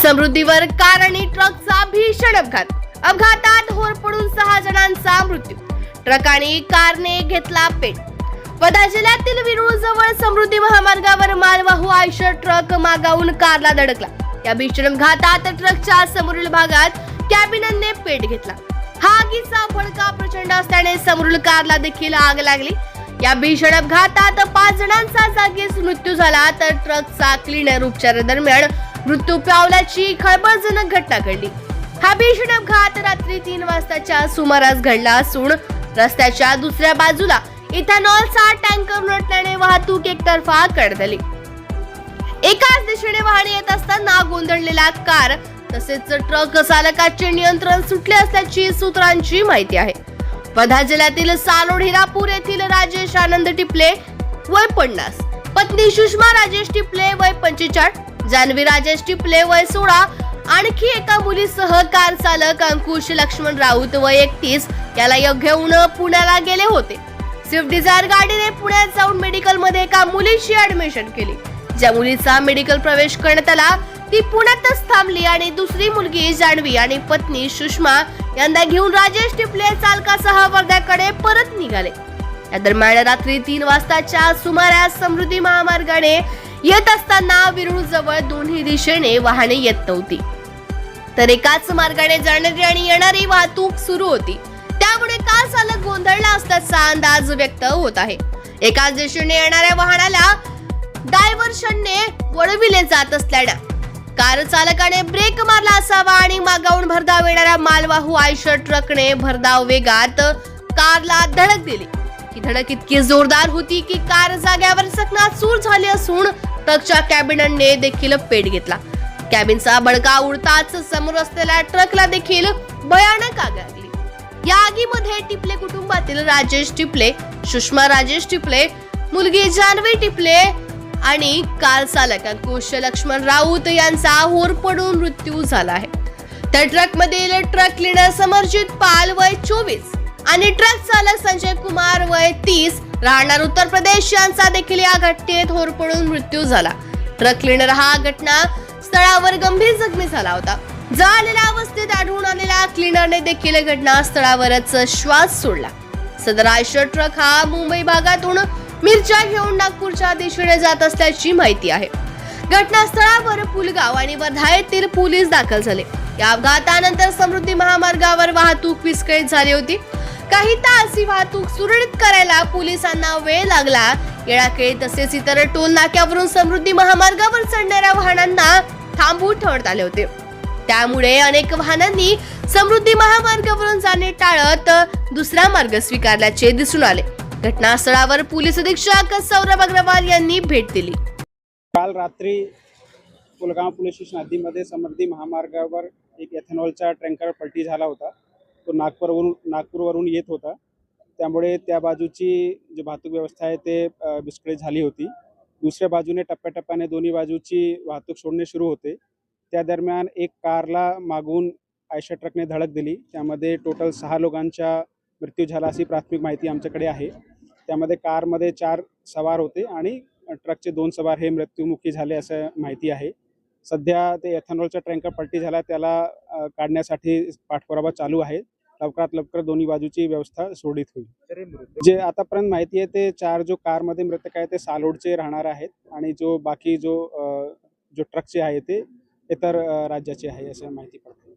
समृद्धीवर car आणि ट्रकचा भीषण अपघात. अपघातात होरपळून 6 जणांचा मृत्यू. ट्रक आणि कारने घेतला पेट. वर्धा जिल्ह्यातील विरुळ जवळ समृद्धी महामार्गावर मालवाहू आयशर ट्रक मागाहून कारला धडकला. या भीषण अपघातात ट्रकच्या समोरील भागात कॅबिनने पेट घेतला. हा आगीचा भडका प्रचंड असल्याने समोरील कारला देखील आग लागली. या भीषण अपघातात 5 जणांचा जागीच मृत्यू झाला, तर ट्रकचा क्लीनर उपचारादरम्यान मृत्यू पावल्याची खळबळजनक घटना घडली. हा भीषण अपघात रात्री 3 वाजताच्या सुमारास घडला असून रस्त्याच्या दुसऱ्या बाजूला इथेनॉलचा टँकर उलटल्याने वाहतूक एकतर्फा करडली. एकाच दिशेने वाहने येत असताना गोंधळलेला कार तसेच ट्रक चालकाचे नियंत्रण सुटले असल्याची सूत्रांची माहिती आहे. वर्धा जिल्ह्यातील सालोड हिरापूर येथील राजेश आनंद टिपले वय 50, पत्नी सुषमा राजेश टिपले वय 45, जान्हवी राजेश टिपले वय 16, आणखी एका मुलीसह कार चालक अंकुश लक्ष्मण राऊत वय 31 याला घेऊन पुण्याला गेले होते. स्विफ्ट डिझायर गाडीने पुण्यात जाऊन मेडिकल मध्ये एका मुलीची ऍडमिशन केली. ज्या मुलीचा मेडिकल प्रवेश करण्यात आला ती पुण्यातच थांबली आणि दुसरी मुलगी जान्हवी आणि पत्नी सुषमा यांना घेऊन राजेश टिपले चालकासह वर्ध्याकडे परत निघाले. या दरम्यान रात्री 3 वाजताच्या सुमारास समृद्धी महामार्गाने येत असताना विरुळ जवळ दोन्ही दिशेने वाहने येत नव्हती, तर एकाच मार्गाने जाणारी आणि येणारी वाहतूक सुरू होती. त्यामुळे कार चालक गोंधळला असल्याचा अंदाज व्यक्त होत आहे. एकाच दिशेने येणाऱ्या वाहनाला डायव्हर्शनने वळविले जात असल्याने कार चालकाने ब्रेक मारला असावा आणि मागाहून भरधाव येणाऱ्या मालवाहू आयशर ट्रकने भरधाव वेगात कारला धडक दिली. ही धडक इतकी जोरदार होती की कार जाग्यावर चकनाचूर झाली असून ट्रकच्या कॅबिनने देखील पेट घेतला. कॅबिनचा भडका उडताच समोर असलेल्या ट्रकला देखील भयानक आग लागली. या आगीमध्ये टिपले कुटुंबातील राजेश टिपले, सुषमा राजेश टिपले, मुलगी जान्हवी टिपले आणि कार चालक अंकुश लक्ष्मण राऊत यांचा होरपळून मृत्यू झाला आहे. तर ट्रकमधील ट्रक क्लीनर समरजित पाल वय 24 आणि ट्रक चालक संजय कुमार वय 30 राहणार उत्तर प्रदेश यांचा देखील या घटनेत होरपळून मृत्यू झाला. ट्रक क्लीनर हा घटना स्थळावर गंभीर जखमी झाला होता. जळालेल्या अवस्थेत आढळून आलेल्या क्लीनरने देखील घटना स्थळावरच श्वास सोडला. सदर आयशर ट्रक हा मुंबई भागातून मिरच्या घेऊन नागपूरच्या दिशेने जात असल्याची माहिती आहे. घटनास्थळावर पुलगाव आणि वर्धा येथील पोलीस दाखल झाले. या अपघातानंतर समृद्धी महामार्गावर वाहतूक विस्कळीत झाली होती. काही तास ही वाहतूक सुरळीत करायला पोलिसांना वेळ लागला. येळाकेळी तसेच इतर टोल नाक्यावरून समृद्धी महामार्गावर चढणाऱ्या वाहनांना थांबवून ठेवण्यात आले होते. त्यामुळे अनेक वाहनांनी समृद्धी महामार्गावरून जाणे टाळत दुसरा मार्ग स्वीकारल्याचे दिसून आले. घटनास्थळावर पोलीस अधीक्षक सौरभ अग्रवाल यांनी भेट दिली. काल रात्री पुलगाव पोलीस स्टेशन हद्दीमध्ये समृद्धी महामार्गावर एक इथेनॉलचा टँकर पलटी झाला होता. तो नागपूरवरून येत होता. त्यामुळे त्या बाजूची जी वाहतूक व्यवस्था आहे ते विस्कळीत झाली होती. दुसऱ्या बाजूने टप्प्याटप्प्याने दोन्ही बाजूची वाहतूक सोडणे सुरू होते. त्या दरम्यान एक कारला मागून आयशर ट्रकने धडक दिली. त्यामध्ये टोटल 6 लोकांचा मृत्यू झाला अशी प्राथमिक माहिती आमच्याकडे आहे. त्यामध्ये कारमध्ये 4 सवार होते आणि ट्रकचे 2 सवार हे मृत्युमुखी झाले असं माहिती आहे. सध्या ते इथेनॉलचा टँकर पलटी झाला त्याला काढण्यासाठी पाठपुरावा चालू आहे. लवकरात लवकर दोन्ही बाजूची व्यवस्था सुरळीत होईल. जे आतापर्यंत माहिती आहे ते 4 जो कारमध्ये मृतक आहे ते सालोडचे राहणार आहेत आणि जो बाकी जो ट्रकचे आहे ते इतर राज्याचे आहे असं माहिती पडते.